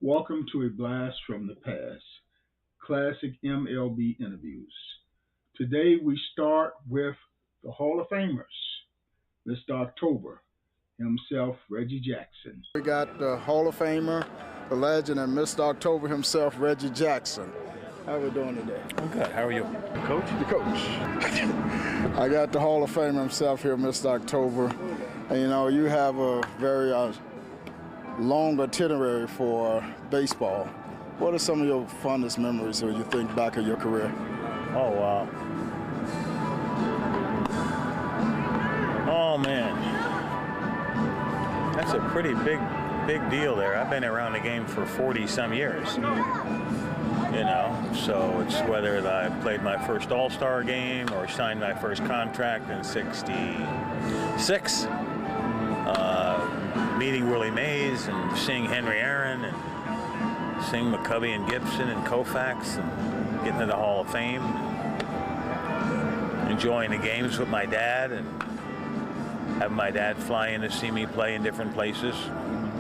Welcome to a blast from the past, classic MLB interviews. Today we start with the Hall of Famers, Mr. October, himself, Reggie Jackson. We got the Hall of Famer, the legend, and Mr. October himself, Reggie Jackson. How we doing today? I'm good. How are you? Coach? The coach. I got the Hall of Famer himself here, Mr. October. And you know, you have a very long itinerary for baseball. What are some of your fondest memories when you think back of your career? Oh, wow. Oh, man. That's a pretty big deal there. I've been around the game for 40-some years. You know, so it's whether I played my first All-Star game or signed my first contract in '66. Meeting Willie Mays and seeing Henry Aaron and seeing McCovey and Gibson and Koufax and getting to the Hall of Fame. Enjoying the games with my dad and having my dad fly in to see me play in different places.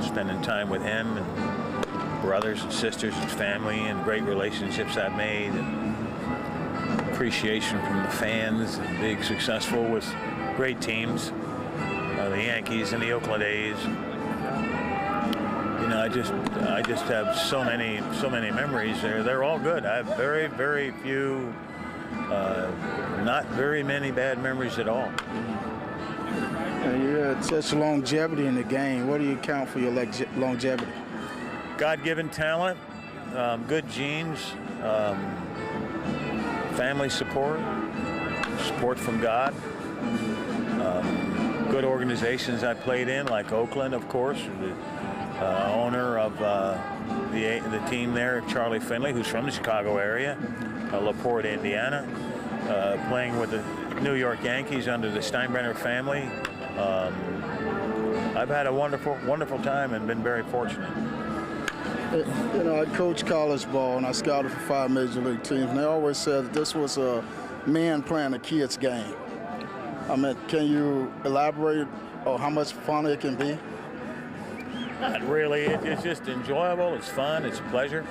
Spending time with him and brothers and sisters and family and great relationships I've made. And appreciation from the fans and being successful with great teams. The Yankees and the Oakland A's. You know, I just have so many memories there. They're all good. I have very few, not very many bad memories at all. You had such longevity in the game. What do you count for your longevity? God-given talent, good genes, family support from God. Good organizations I played in, like Oakland, of course. The owner of the team there, Charlie Finley, who's from the Chicago area, LaPorte, Indiana. Playing with the New York Yankees under the Steinbrenner family. I've had a wonderful time and been very fortunate. You know, I coached college ball and I scouted for 5 major league teams, and they always said that this was a man playing a kid's game. I mean, can you elaborate on how much fun it can be? Not really. It's just enjoyable. It's fun. It's a pleasure.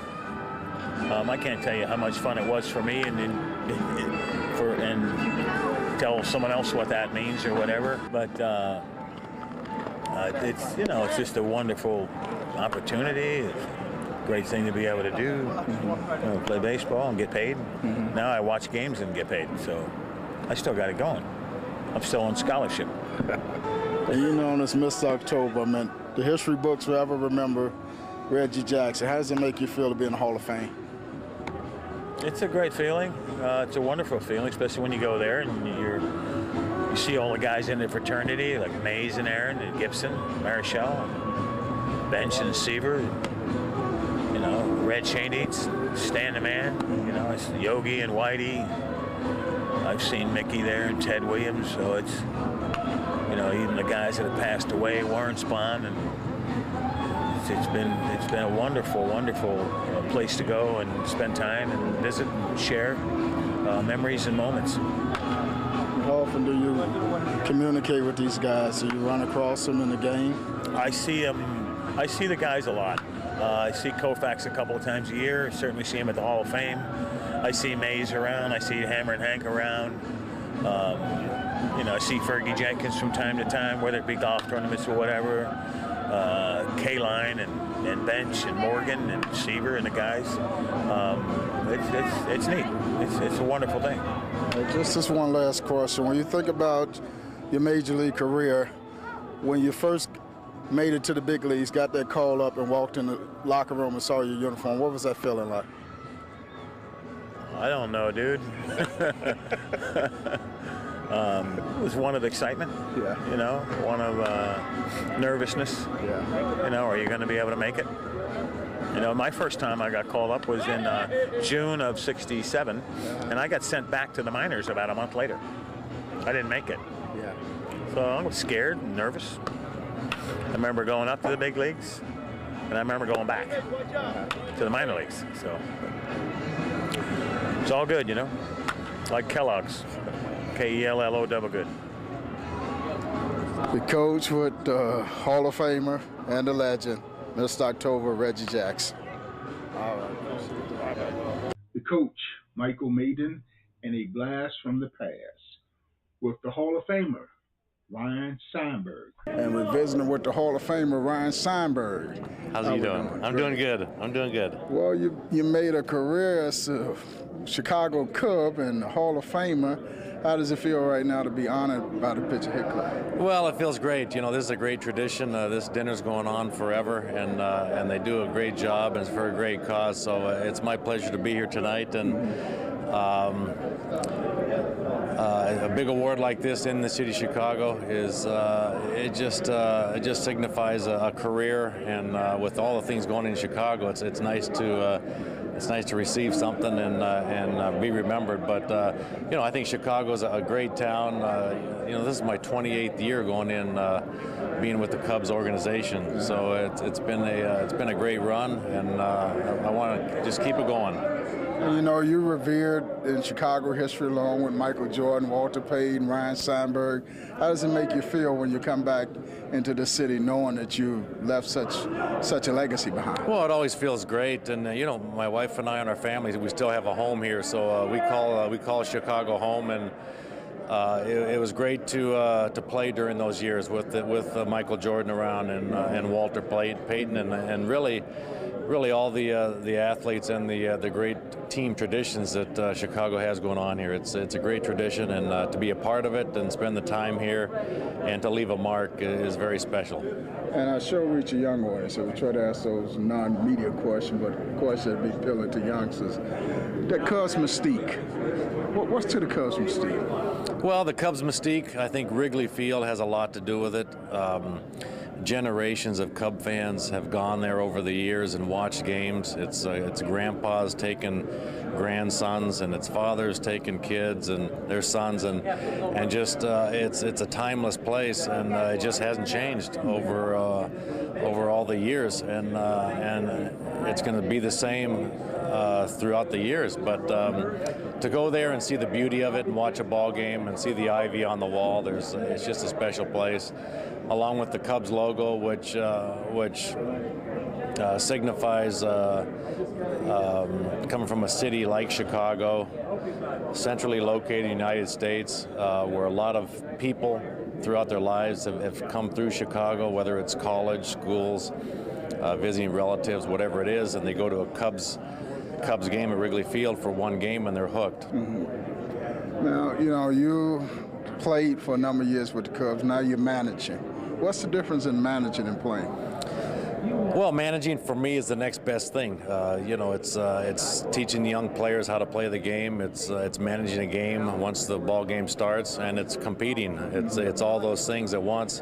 I can't tell you how much fun it was for me, and tell someone else what that means or whatever. But it's it's just a wonderful opportunity. It's a great thing to be able to do. Play baseball and get paid. Now I watch games and get paid. So I still got it going. I'm still on scholarship. And you know, as Mr. October, I mean, the history books will ever remember Reggie Jackson. How does it make you feel to be in the Hall of Fame? It's a great feeling. It's a wonderful feeling, especially when you go there and you see all the guys in the fraternity, like Mays and Aaron and Gibson, Marichal, Baines and Seaver. You know, Red Shane-Eats, Stan the Man. You know, it's Yogi and Whitey. I've seen Mickey there and Ted Williams, so it's, you know, even the guys that have passed away, Warren Spahn, and it's been a wonderful place to go and spend time and visit and share memories and moments. How often do you communicate with these guys? Do you run across them in the game? I see the guys a lot. I see Koufax a couple of times a year. Certainly see him at the Hall of Fame. I see Mays around. I see Hammer and Hank around. You know, I see Fergie Jenkins from time to time, whether it be golf tournaments or whatever. K-Line and Bench and Morgan and Seaver and the guys. It's neat. It's a wonderful thing. Just this one last question. When you think about your major league career, when you first made it to the big leagues, got that call up and walked in the locker room and saw your uniform, what was that feeling like? I don't know, dude. It was one of excitement, yeah. You know, one of nervousness. Yeah. You know, are you going to be able to make it? You know, my first time I got called up was in June of '67, and I got sent back to the minors about a month later. I didn't make it. Yeah. So I was scared and nervous. I remember going up to the big leagues, and I remember going back to the minor leagues. So it's all good, you know, like Kellogg's. Kello, double good. The coach with the Hall of Famer and the legend, Mr. October, Reggie Jackson. All right. The coach, Michael Maiden, and a blast from the past with the Hall of Famer, Ryan Sandberg. And we're visiting with the Hall of Famer, Ryan Sandberg. How's he doing? I'm doing good. I'm doing good. Well, you made a career as a Chicago Cub and the Hall of Famer. How does it feel right now to be honored by the Pitcher Hit Club? Well, it feels great. You know, this is a great tradition. This dinner's going on forever, and they do a great job, and it's for a great cause. So it's my pleasure to be here tonight. And a big award like this in the city of Chicago is it just signifies a career, and with all the things going on in Chicago, it's nice to receive something and be remembered. But you know, I think Chicago's a great town. You know, this is my 28th year going in, being with the Cubs organization. So it's been a great run, and I want to just keep it going. You know, you're revered in Chicago history along with Michael Jordan, Walter Payton, Ryan Sandberg. How does it make you feel when you come back into the city knowing that you left such a legacy behind? Well, it always feels great, and you know, my wife and I and our families, we still have a home here, so we call Chicago home, and it was great to play during those years with Michael Jordan around and Walter Payton and really all the athletes and the great team traditions that Chicago has going on here. It's a great tradition, and to be a part of it and spend the time here and to leave a mark is very special. And our show reach a young audience, so we try to ask those non-media questions, but questions that be appealing to youngsters. The Cubs mystique. What's to the Cubs mystique? Well, the Cubs mystique, I think Wrigley Field has a lot to do with it. Generations of Cub fans have gone there over the years and watched games. It's grandpas taking grandsons, and it's fathers taking kids and their sons, and just it's a timeless place, and it just hasn't changed over all the years, and it's going to be the same throughout the years. But to go there and see the beauty of it and watch a ball game and see the ivy on the wall, it's just a special place, along with the Cubs logo, which signifies coming from a city like Chicago, centrally located in the United States, where a lot of people throughout their lives have come through Chicago, whether it's college, schools, visiting relatives, whatever it is, and they go to a Cubs game at Wrigley Field for one game and they're hooked. Mm-hmm. Now, you know, you played for a number of years with the Cubs. Now you're managing. What's the difference in managing and playing? Well, managing for me is the next best thing. You know, it's teaching young players how to play the game. It's managing a game once the ball game starts, and it's competing. It's all those things at once.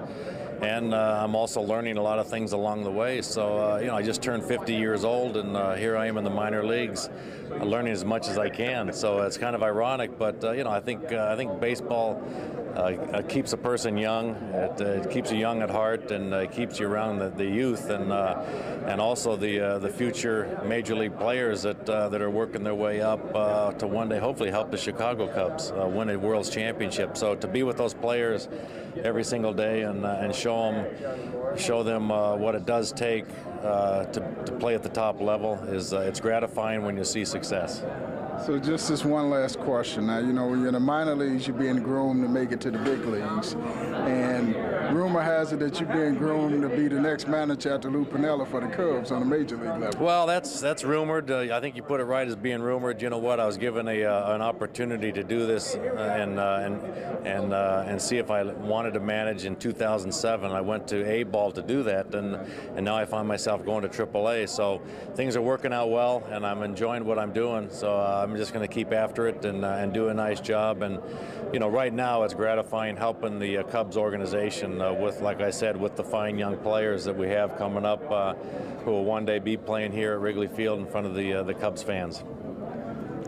And I'm also learning a lot of things along the way. So, you know, I just turned 50 years old, and here I am in the minor leagues, learning as much as I can. So it's kind of ironic, but you know, I think baseball keeps a person young. It keeps you young at heart, and keeps you around the youth, and also the future major league players that are working their way up to one day hopefully help the Chicago Cubs win a World's Championship. So to be with those players every single day and show them what it does take to play at the top level is it's gratifying when you see success. So just this one last question. Now, you know, when you're in the minor leagues, you're being groomed to make it to the big leagues. And rumor has it that you're being groomed to be the next manager after Lou Piniella for the Cubs on the major league level. Well, that's rumored. I think you put it right as being rumored. You know what? I was given an opportunity to do this and see if I wanted to manage in 2007. I went to A-ball to do that, and now I find myself going to AAA. So things are working out well, and I'm enjoying what I'm doing. So I'm just going to keep after it and do a nice job. And you know, right now it's gratifying helping the Cubs organization with, like I said, with the fine young players that we have coming up who will one day be playing here at Wrigley Field in front of the Cubs fans.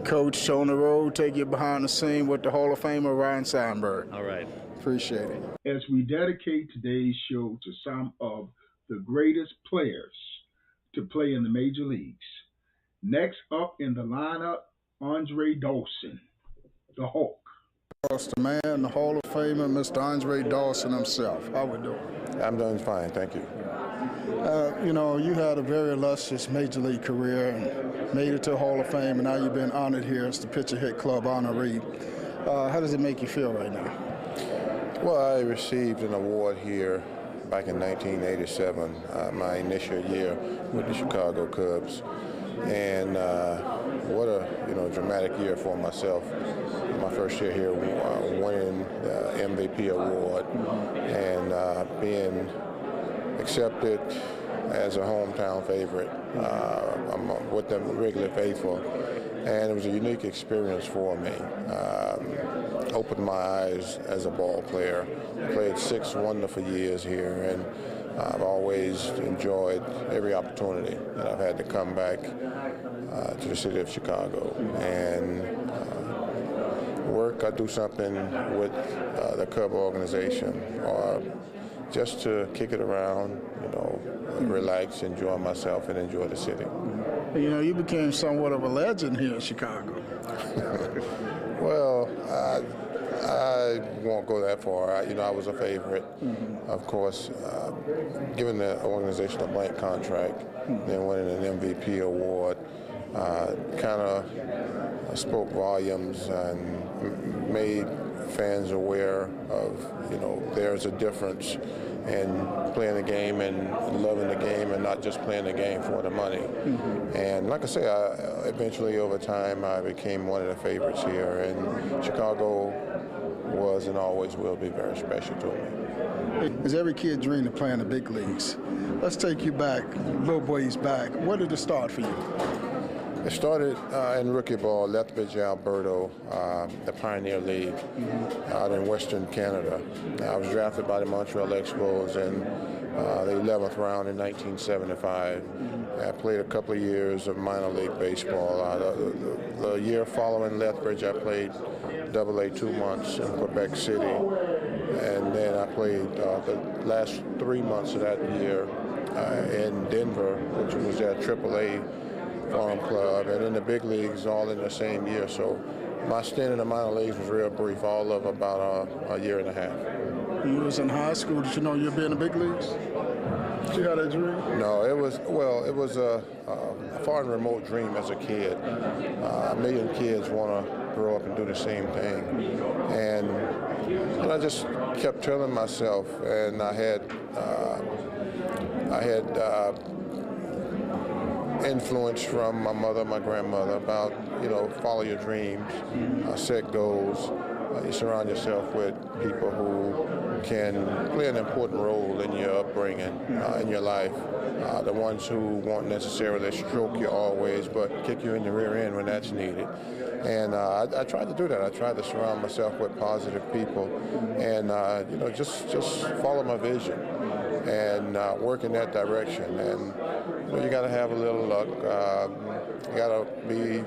Coach, on the road, take you behind the scene with the Hall of Famer Ryan Sandberg. All right. Appreciate it. As we dedicate today's show to some of the greatest players to play in the major leagues. Next up in the lineup, Andre Dawson, the Hulk. The man, the Hall of Famer, Mr. Andre Dawson himself. How we doing? I'm doing fine, thank you. You know, you had a very illustrious major league career and made it to the Hall of Fame, and now you've been honored here as the Pitcher Hit Club honoree. How does it make you feel right now? Well, I received an award here back in 1987, my initial year with the Chicago Cubs, and what a dramatic year for myself. My first year here, winning the MVP award and being accepted as a hometown favorite. I'm with the regular faithful, and it was a unique experience for me. Opened my eyes as a ball player. Played 6 wonderful years here, and I've always enjoyed every opportunity that I've had to come back to the city of Chicago and work or do something with the Cub organization, or just to kick it around, relax, enjoy myself, and enjoy the city. You know, you became somewhat of a legend here in Chicago. Well, I won't go that far. I was a favorite. Of course, given the organization a blank contract, then winning an MVP award, kind of spoke volumes and made fans aware of, there's a difference in playing the game and loving the game and not just playing the game for the money. And like I say, eventually over time I became one of the favorites here, and Chicago was and always will be very special to me. As every kid dreamed of playing the big leagues. Let's take you back, little boys back. Where did it start for you? It started in rookie ball, Lethbridge, Alberta, the Pioneer League out in Western Canada. I was drafted by the Montreal Expos in the 11th round in 1975. I played a couple of years of minor league baseball. The year following Lethbridge, I played AA 2 months in Quebec City, and then I played the last 3 months of that year in Denver, which was at AAA farm club, and in the big leagues all in the same year. So my stint in the minor leagues was real brief, all of about a year and a half. You was in high school. Did you know you'd be in the big leagues? Did you have that dream? No, it was a far and remote dream as a kid. A million kids want to grow up and do the same thing, and I just kept telling myself, and I had influence from my mother, my grandmother, about, follow your dreams, set goals. You surround yourself with people who can play an important role in your upbringing, in your life. The ones who won't necessarily stroke you always, but kick you in the rear end when that's needed. And I tried to do that. I tried to surround myself with positive people, and just follow my vision and work in that direction. And you got to have a little luck. You got to be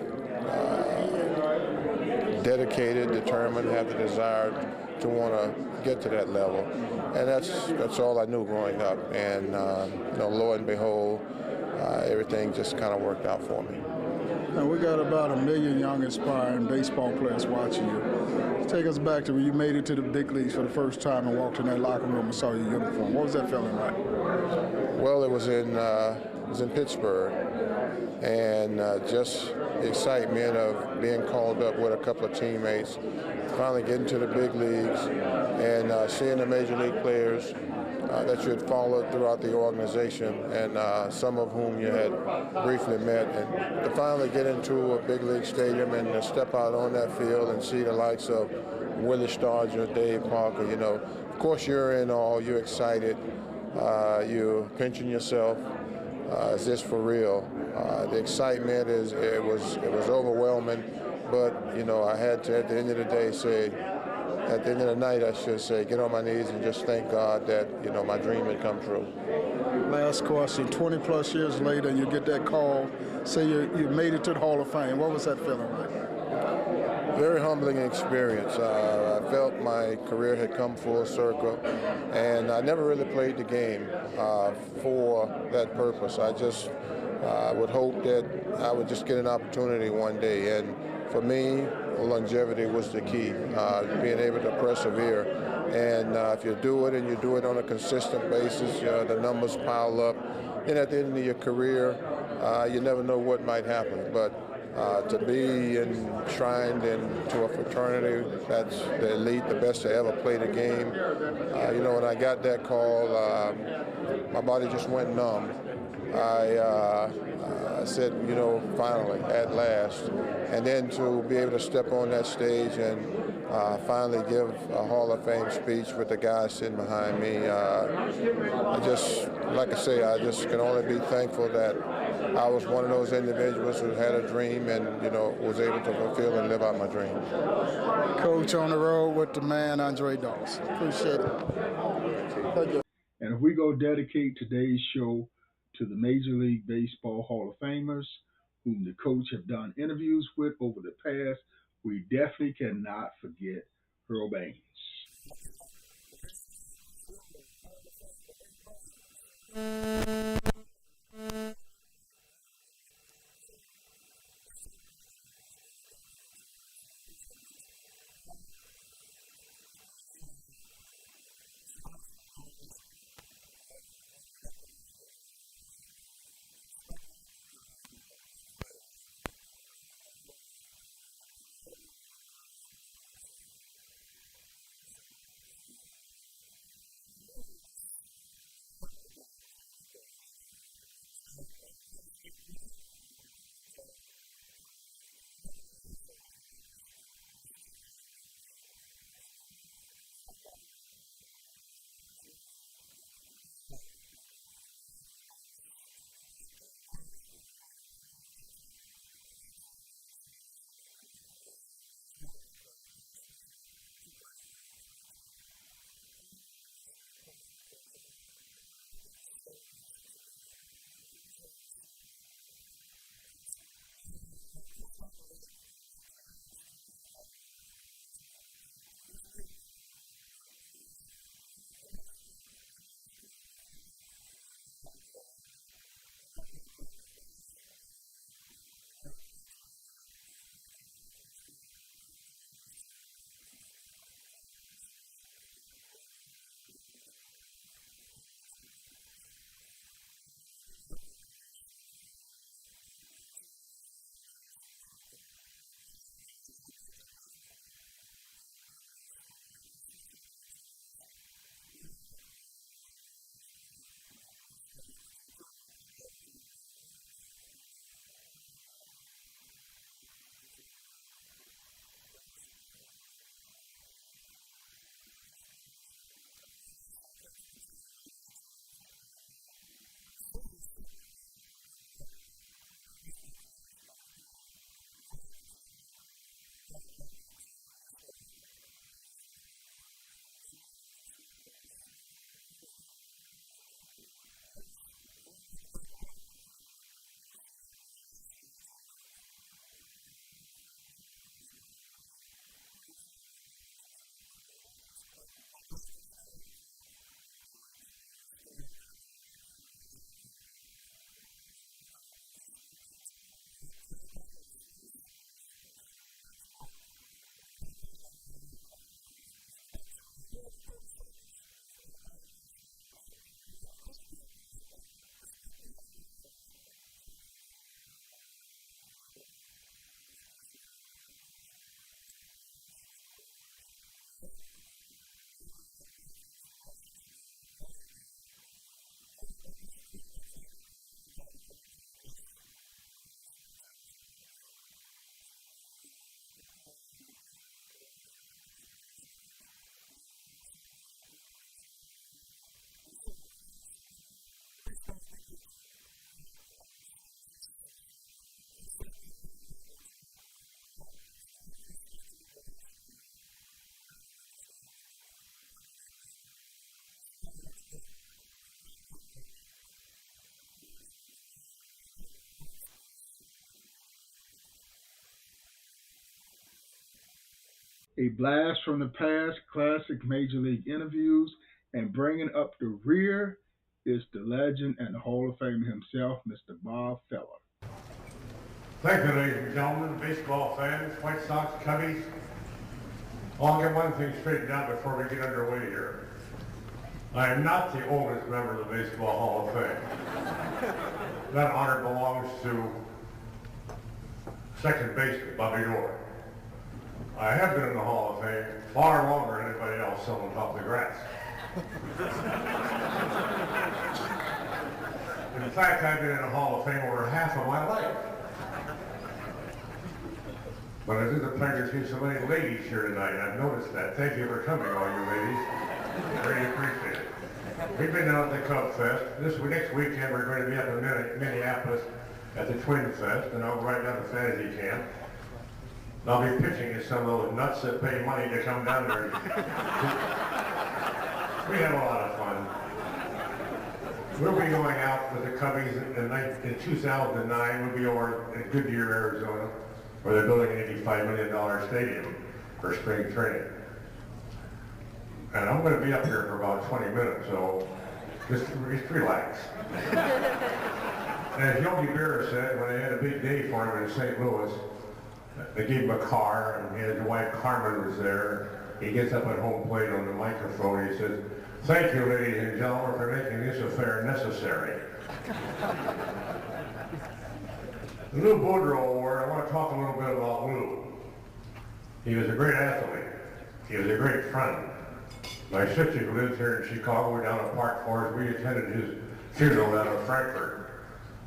dedicated, determined, have the desire to want to get to that level. And that's all I knew growing up. And lo and behold, everything just kind of worked out for me. Now, we got about 1 million young aspiring baseball players watching you. Take us back to when you made it to the big leagues for the first time and walked in that locker room and saw your uniform. What was that feeling like? Well, it was in Pittsburgh, and just the excitement of being called up with a couple of teammates, finally getting to the big leagues, and seeing the major league players that you had followed throughout the organization, and some of whom you had briefly met, and to finally get into a big league stadium and to step out on that field and see the likes of Willie Stargell, Dave Parker. Of course you're in awe, you're excited, you're pinching yourself. Is this for real? The excitement it was overwhelming, but I had to, at the end of the day, say, at the end of the night, I should say, get on my knees and just thank God that my dream had come true. Last question: 20 plus years later, you get that call, say you made it to the Hall of Fame. What was that feeling like? Very humbling experience. I felt my career had come full circle, and I never really played the game for that purpose. I just would hope that I would just get an opportunity one day, and for me, longevity was the key. Being able to persevere And if you do it and you do it on a consistent basis, the numbers pile up. And at the end of your career, you never know what might happen. But to be enshrined into a fraternity that's the elite, the best to ever play the game, when I got that call, my body just went numb. I said, finally, at last. And then to be able to step on that stage and finally give a Hall of Fame speech with the guys sitting behind me, I just can only be thankful that I was one of those individuals who had a dream and, was able to fulfill and live out my dream. Coach, on the road with the man, Andre Dawson. Appreciate it. Thank you. And if we go dedicate today's show to the Major League Baseball Hall of Famers, whom the coach have done interviews with over the past, we definitely cannot forget Earl Baines. A blast from the past, classic Major League interviews, and bringing up the rear is the legend and the Hall of Famer himself, Mr. Bob Feller. Thank you, ladies and gentlemen, baseball fans, White Sox, Cubbies. I'll get one thing straightened out before we get underway here. I am not the oldest member of the Baseball Hall of Fame. That honor belongs to second baseman Bobby Orr. I have been in the Hall of Fame far longer than anybody else on top of the grass. In fact, I've been in the Hall of Fame over half of my life. But it is a pleasure to see so many ladies here tonight. I've noticed that. Thank you for coming, all you ladies. Really appreciate it. We've been down at the Cub Fest. Next weekend we're going to be up in Minneapolis at the Twin Fest, and I'll right down to Fantasy Camp. And I'll be pitching to some of those nuts that pay money to come down there. We have a lot of fun. We'll be going out with the Cubbies in 2009. We'll be over in Goodyear, Arizona, where they're building an $85 million stadium for spring training. And I'm going to be up here for about 20 minutes, so just relax. And as Yogi Berra said, when they had a big day for him in St. Louis, they gave him a car, and his wife Carmen was there. He gets up at home plate on the microphone, he says, "Thank you, ladies and gentlemen, for making this affair necessary." The Lou Boudreau Award, I want to talk a little bit about Lou. He was a great athlete. He was a great friend. My sister who lives here in Chicago, we're down at Park Forest, we attended his funeral down in Frankfurt,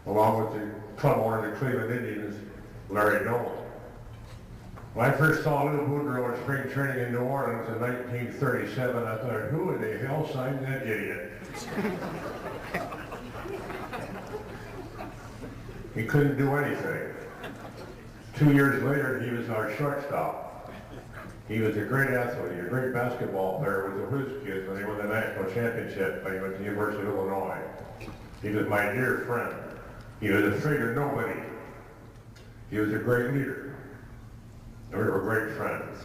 along with the club owner of the Cleveland Indians, Larry Nolan. When I first saw Lou Boudreau in spring training in New Orleans in 1937, I thought, who in the hell signed that idiot? He couldn't do anything. 2 years later, he was our shortstop. He was a great athlete, a great basketball player with the Whiz Kids when they won the national championship when he went to the University of Illinois. He was my dear friend. He was afraid of nobody. He was a great leader. And we were great friends.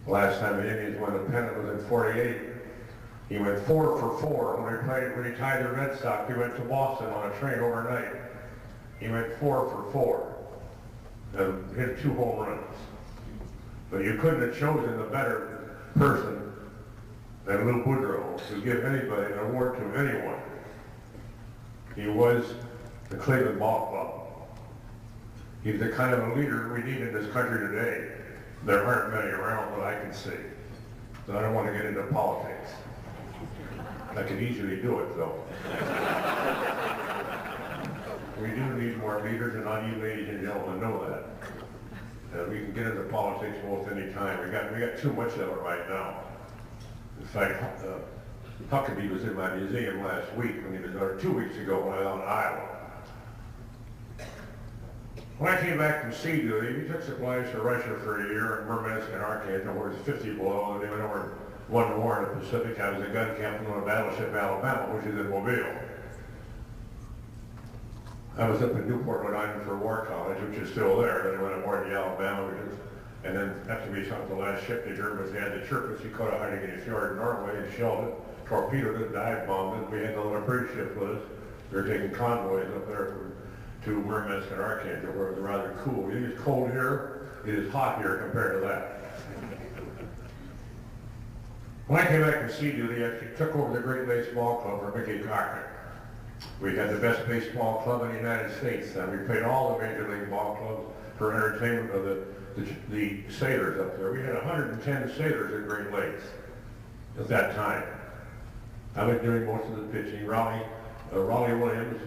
The last time the Indians won the pennant was in '48. He went 4 for 4 when he tied the Red Sox. He went to Boston on a train overnight. He went 4 for 4 and hit 2 home runs. But you couldn't have chosen a better person than Lou Boudreau to give anybody an award to anyone. He was the Cleveland Ball Club. He's the kind of a leader we need in this country today. There aren't many around that I can see. So I don't want to get into politics. I could easily do it, though. We do need more leaders, and all you ladies and gentlemen know that. We can get into politics most any time. We got too much of it right now. In fact, Huckabee was in my museum last week, or 2 weeks ago when I was out in Iowa. When I came back from sea duty, we took supplies to Russia for a year in Murmansk and Arkansas, where it was 50 below, and they went over one war in the Pacific. I was a gun captain on a battleship Alabama, which is in Mobile. I was up in Newport, Rhode Island for War College, which is still there. Then I went aboard the Alabama, and then after we sunk the last ship, the Germans had the Cherkasy she caught a hiding in the fjord in Norway and shelled it, torpedoed it, dive bombed it. We had the little bridge ship with us. We were taking convoys up there to Murmansk and Arkansas, where it was rather cool. It is cold here. It is hot here compared to that. When I came back from sea duty, I took over the Great Lakes Ball Club for Mickey Cochran. We had the best baseball club in the United States, and we paid all the major league ball clubs for entertainment of the sailors up there. We had 110 sailors in Great Lakes at that time. I was doing most of the pitching. Raleigh Williams,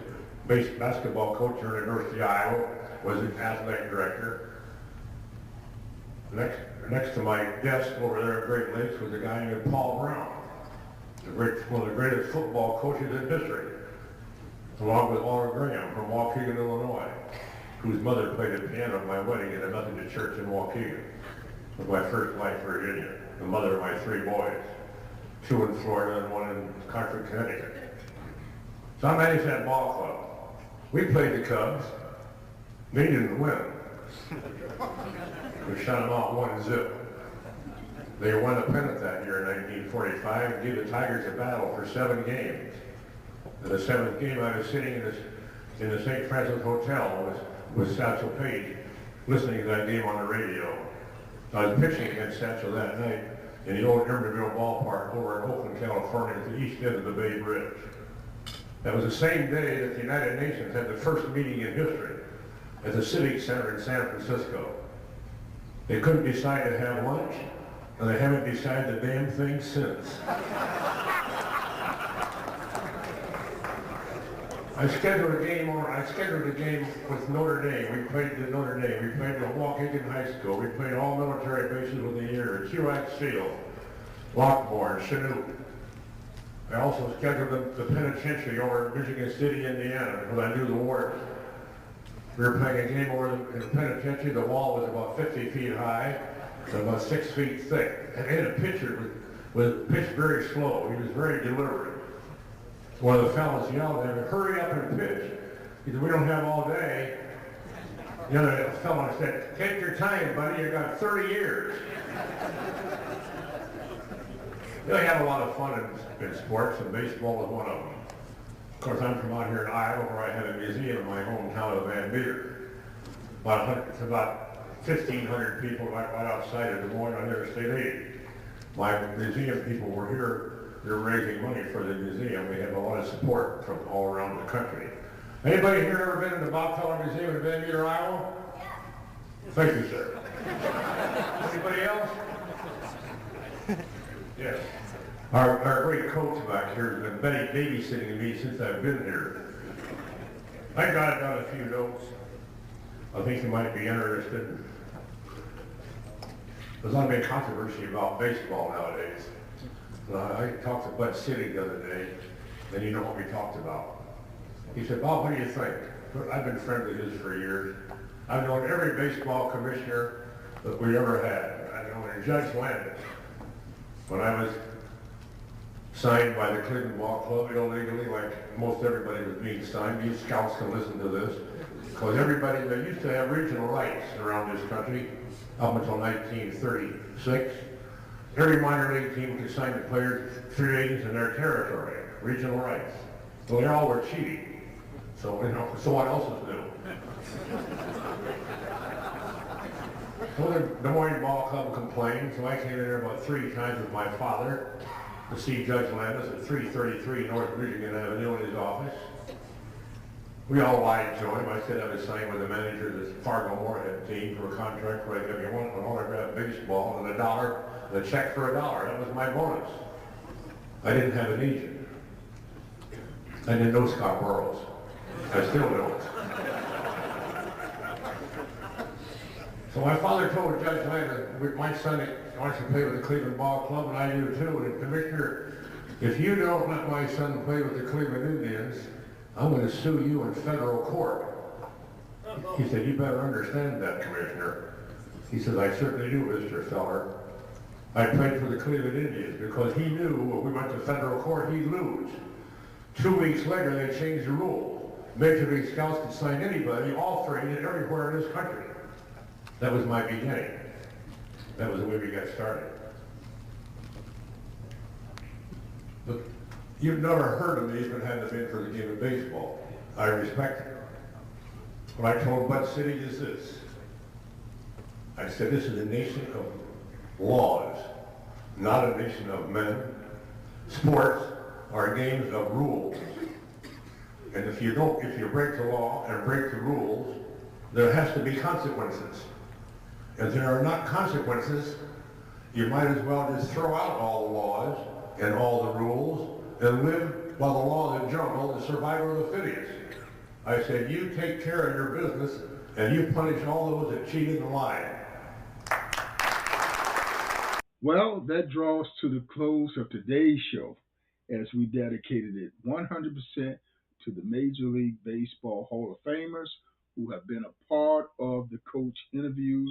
basketball coach at University of Iowa, was the athletic director. Next to my desk over there at Great Lakes was a guy named Paul Brown, one of the greatest football coaches in history, along with Laura Graham from Waukegan, Illinois, whose mother played the piano at my wedding at a Methodist church in Waukegan, with my first wife, Virginia, the mother of my 3 boys, 2 in Florida and 1 in Concord, Connecticut. So I managed that ball club. We played the Cubs. They didn't win. We shut them out 1-0. They won the pennant that year in 1945 and gave the Tigers a battle for 7 games. In the 7th game, I was sitting in the St. Francis Hotel with Satchel Paige, listening to that game on the radio. I was pitching against Satchel that night in the old Emeraldville ballpark over in Oakland, California, at the east end of the Bay Bridge. That was the same day that the United Nations had the first meeting in history at the Civic Center in San Francisco. They couldn't decide to have lunch, and they haven't decided the damn thing since. I scheduled a game with Notre Dame. We played at Notre Dame. We played at Waukegan High School. We played all military bases within the year, Huax Field, Lockbourne, Chinook. I also scheduled the penitentiary over in Michigan City, Indiana, because I knew the wardens. We were playing a game over in the penitentiary. The wall was about 50 feet high and about 6 feet thick. And the pitcher was pitched very slow. He was very deliberate. One of the fellows yelled at him, "Hurry up and pitch." He said, "We don't have all day." The other fellow said, "Take your time, buddy. You got 30 years. They had a lot of fun in sports, and baseball was one of them. Of course, I'm from out here in Iowa, where I have a museum in my hometown of Van Meter. It's about 1,500 people right outside of Des Moines on Interstate 80. My museum people were here. They're raising money for the museum. We have a lot of support from all around the country. Anybody here ever been in the Bachfeller Museum in Van Meter, Iowa? Thank you, sir. Anybody else? Yes. Our great coach back here has been babysitting me since I've been here. I jotted down a few notes. I think you might be interested. There's a lot of controversy about baseball nowadays. I talked to Bud City the other day, and you know what we talked about. He said, "Bob, what do you think?" I've been friends with his for years. I've known every baseball commissioner that we ever had. I've known Judge Landis. When I was signed by the Cleveland Ball Club illegally, like most everybody was being signed, these scouts can listen to this, because they used to have regional rights around this country up until 1936. Every minor league team could sign the players, free agents in their territory, regional rights. So they all were cheating. So, so what else is new? So the Des Moines Ball Club complained, so I came in there about 3 times with my father to see Judge Landis at 333 North Michigan Avenue in his office. We all lied to him. I said I was signed with the manager of the Fargo Moorhead team for a contract where I give you one autographed baseball and a check for $1. That was my bonus. I didn't have an agent. I didn't know Scott Burrows. I still don't. So my father told Judge Landis, "My son wants to play with the Cleveland Ball Club, and I do too. And Commissioner, if you don't let my son play with the Cleveland Indians, I'm going to sue you in federal court." He said, "You better understand that, Commissioner." He says, "I certainly do, Mr. Feller. I played for the Cleveland Indians because he knew when we went to federal court, he'd lose." 2 weeks later, they changed the rule. Major League Scouts could sign anybody, all three, everywhere in this country. That was my beginning. That was the way we got started. But you've never heard of me if it hadn't been for the game of baseball. I respect it. What I told Bud City is this. I said, this is a nation of laws, not a nation of men. Sports are games of rules. And if you break the law and break the rules, there has to be consequences. If there are not consequences, you might as well just throw out all the laws and all the rules and live by the law of the jungle, the survival of the fittest. I said, you take care of your business and you punish all those that cheated and lied. Well, that draws to the close of today's show as we dedicated it 100% to the Major League Baseball Hall of Famers who have been a part of the coach interviews